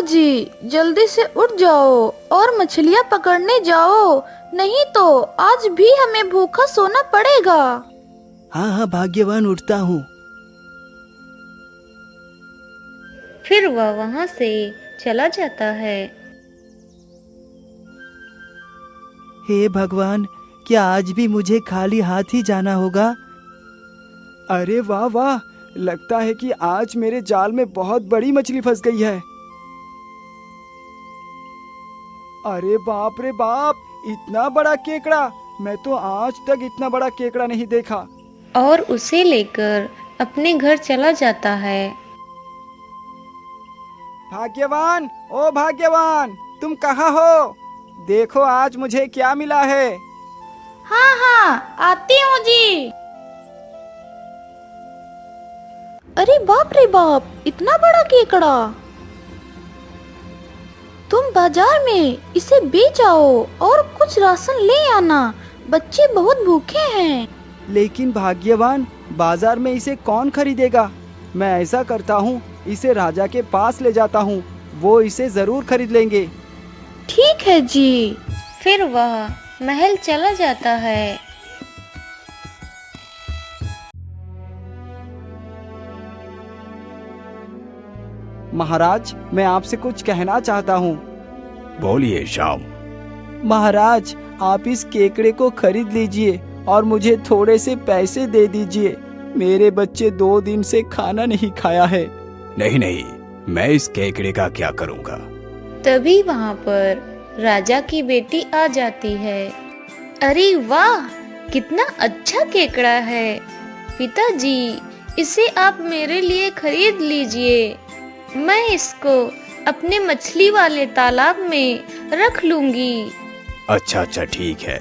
जी, जल्दी से उठ जाओ और मछलियाँ पकड़ने जाओ, नहीं तो आज भी हमें भूखा सोना पड़ेगा। हाँ हाँ भाग्यवान, उठता हूँ। फिर वह वहां से चला जाता है। हे भगवान, क्या आज भी मुझे खाली हाथ ही जाना होगा? अरे वाह वाह, लगता है कि आज मेरे जाल में बहुत बड़ी मछली फंस गई है। अरे बाप रे बाप, इतना बड़ा केकड़ा! मैं तो आज तक इतना बड़ा केकड़ा नहीं देखा। और उसे लेकर अपने घर चला जाता है। भाग्यवान, ओ भाग्यवान, तुम कहाँ हो? देखो आज मुझे क्या मिला है। हाँ हाँ, आती हूँ जी। अरे बाप रे बाप, इतना बड़ा केकड़ा! तुम बाजार में इसे बेच आओ और कुछ राशन ले आना, बच्चे बहुत भूखे हैं। लेकिन भाग्यवान, बाजार में इसे कौन खरीदेगा? मैं ऐसा करता हूँ, इसे राजा के पास ले जाता हूँ, वो इसे जरूर खरीद लेंगे। ठीक है जी। फिर वह महल चला जाता है। महाराज, मैं आपसे कुछ कहना चाहता हूँ। बोलिए श्याम। महाराज, आप इस केकड़े को खरीद लीजिए और मुझे थोड़े से पैसे दे दीजिए। मेरे बच्चे 2 दिन से खाना नहीं खाया है। नहीं नहीं, मैं इस केकड़े का क्या करूँगा। तभी वहां पर राजा की बेटी आ जाती है। अरे वाह, कितना अच्छा केकड़ा है। पिताजी, इसे आप मेरे लिए खरीद लीजिए। मैं इसको अपने मछली वाले तालाब में रख लूंगी। अच्छा अच्छा, ठीक है।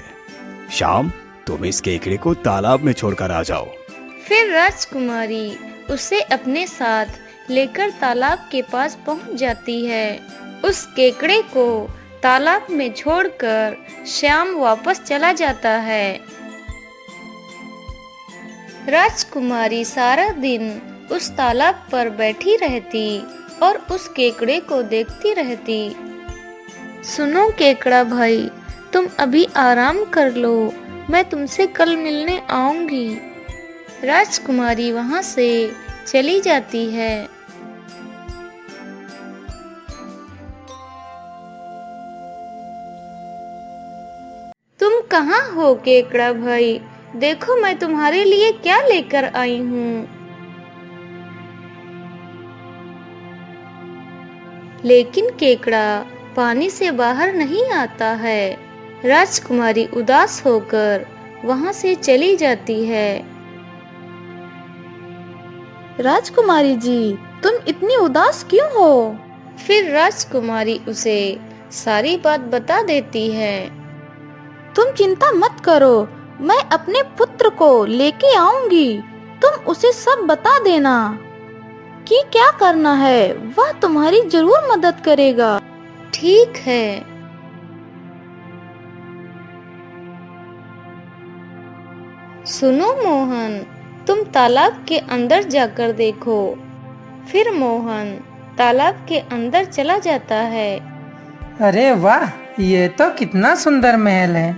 श्याम, तुम इस केकड़े को तालाब में छोड़कर आ जाओ। फिर राजकुमारी उसे अपने साथ लेकर तालाब के पास पहुंच जाती है। उस केकड़े को तालाब में छोड़कर श्याम वापस चला जाता है। राजकुमारी सारा दिन उस तालाब पर बैठी रहती और उस केकड़े को देखती रहती। सुनो केकड़ा भाई, तुम अभी आराम कर लो, मैं तुमसे कल मिलने आऊंगी। राजकुमारी वहां से चली जाती है। तुम कहाँ हो केकड़ा भाई? देखो मैं तुम्हारे लिए क्या लेकर आई हूँ। लेकिन केकड़ा पानी से बाहर नहीं आता है। राजकुमारी उदास होकर वहां से चली जाती है। राजकुमारी जी, तुम इतनी उदास क्यों हो? फिर राजकुमारी उसे सारी बात बता देती है। तुम चिंता मत करो, मैं अपने पुत्र को लेके आऊंगी। तुम उसे सब बता देना कि क्या करना है, वह तुम्हारी जरूर मदद करेगा। ठीक है। सुनो मोहन, तुम तालाब के अंदर जाकर देखो। फिर मोहन तालाब के अंदर चला जाता है। अरे वाह, ये तो कितना सुंदर महल है।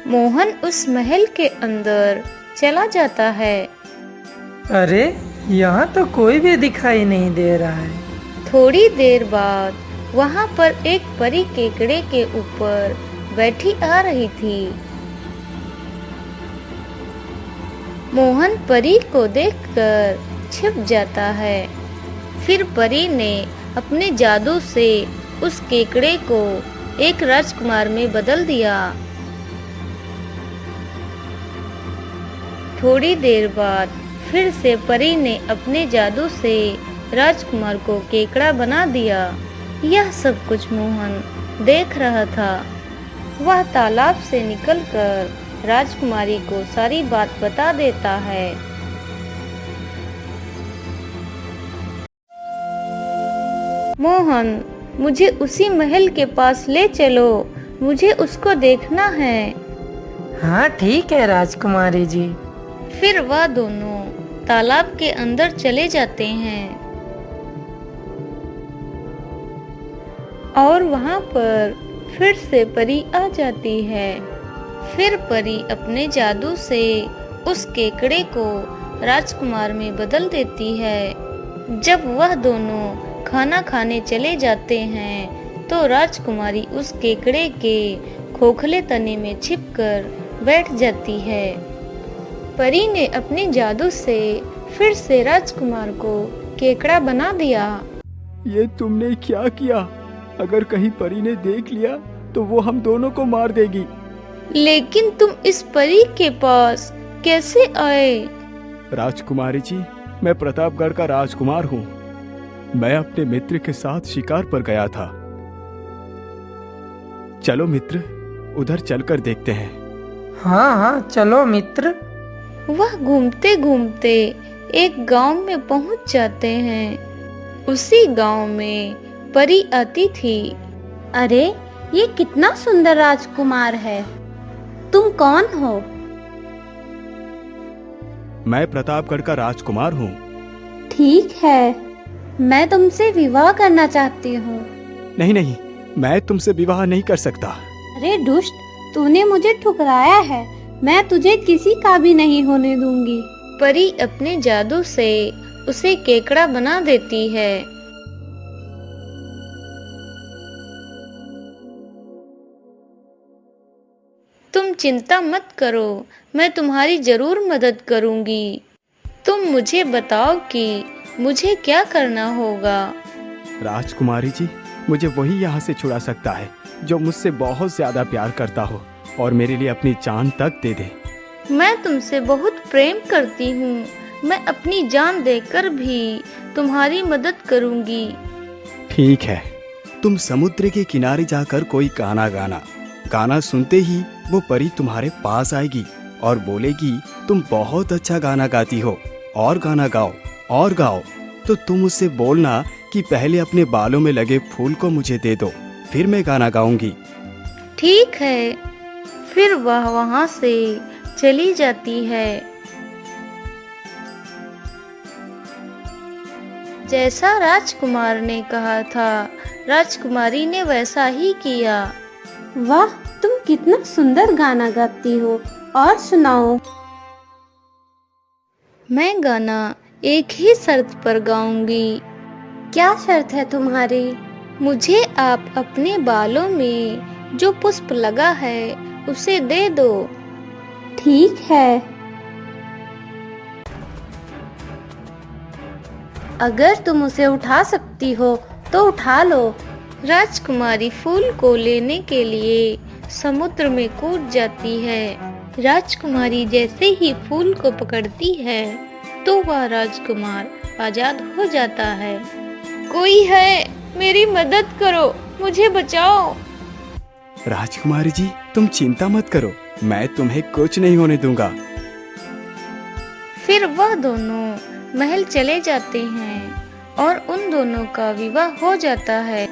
मोहन उस महल के अंदर चला जाता है। अरे, यहाँ तो कोई भी दिखाई नहीं दे रहा है। थोड़ी देर बाद वहाँ पर एक परी केकड़े के ऊपर बैठी आ रही थी। मोहन परी को देखकर छिप जाता है। फिर परी ने अपने जादू से उस केकड़े को एक राजकुमार में बदल दिया। थोड़ी देर बाद फिर से परी ने अपने जादू से राजकुमार को केकड़ा बना दिया। यह सब कुछ मोहन देख रहा था। वह तालाब से निकलकर राजकुमारी को सारी बात बता देता है। मोहन, मुझे उसी महल के पास ले चलो, मुझे उसको देखना है। हाँ ठीक है राजकुमारी जी। फिर वह दोनों तालाब के अंदर चले जाते हैं। और वहाँ पर फिर से परी आ जाती है। फिर परी अपने जादू से उस केकड़े को राजकुमार में बदल देती है। जब वह दोनों खाना खाने चले जाते हैं तो राजकुमारी उस केकड़े के खोखले तने में छिपकर बैठ जाती है। परी ने अपने जादू से फिर से राजकुमार को केकड़ा बना दिया। ये तुमने क्या किया? अगर कहीं परी ने देख लिया तो वो हम दोनों को मार देगी। लेकिन तुम इस परी के पास कैसे आए? राजकुमारी जी, मैं प्रतापगढ़ का राजकुमार हूँ। मैं अपने मित्र के साथ शिकार पर गया था। चलो मित्र, उधर चलकर देखते हैं। हाँ हाँ चलो मित्र। वह घूमते घूमते एक गांव में पहुंच जाते हैं। उसी गांव में परी आती थी। अरे, ये कितना सुंदर राजकुमार है। तुम कौन हो? मैं प्रतापगढ़ का राजकुमार हूँ। ठीक है, मैं तुमसे विवाह करना चाहती हूँ। नहीं नहीं, मैं तुमसे विवाह नहीं कर सकता। अरे दुष्ट, तूने मुझे ठुकराया है। मैं तुझे किसी का भी नहीं होने दूंगी। परी अपने जादू से उसे केकड़ा बना देती है। तुम चिंता मत करो, मैं तुम्हारी जरूर मदद करूंगी। तुम मुझे बताओ कि मुझे क्या करना होगा। राजकुमारी जी, मुझे वही यहाँ से छुड़ा सकता है जो मुझसे बहुत ज्यादा प्यार करता हो और मेरे लिए अपनी जान तक दे दे। मैं तुमसे बहुत प्रेम करती हूँ। मैं अपनी जान देकर भी तुम्हारी मदद करूंगी। ठीक है, तुम समुद्र के किनारे जाकर कोई गाना गाना। गाना सुनते ही वो परी तुम्हारे पास आएगी और बोलेगी, तुम बहुत अच्छा गाना गाती हो, और गाना गाओ और गाओ। तो तुम उससे बोलना कि पहले अपने बालों में लगे फूल को मुझे दे दो, फिर मैं गाना गाऊंगी। ठीक है। फिर वह वहाँ से चली जाती है। जैसा राजकुमार ने कहा था, राजकुमारी ने वैसा ही किया। वाह, तुम कितना सुंदर गाना गाती हो। और सुनाओ। मैं गाना एक ही शर्त पर गाऊंगी। क्या शर्त है तुम्हारी? मुझे आप अपने बालों में जो पुष्प लगा है उसे दे दो। ठीक है। अगर तुम उसे उठा सकती हो तो उठा लो। राजकुमारी फूल को लेने के लिए समुद्र में कूद जाती है। राजकुमारी जैसे ही फूल को पकड़ती है तो वह राजकुमार आजाद हो जाता है। कोई है, मेरी मदद करो, मुझे बचाओ। राजकुमारी जी, तुम चिंता मत करो, मैं तुम्हें कुछ नहीं होने दूंगा। फिर वह दोनों महल चले जाते हैं और उन दोनों का विवाह हो जाता है।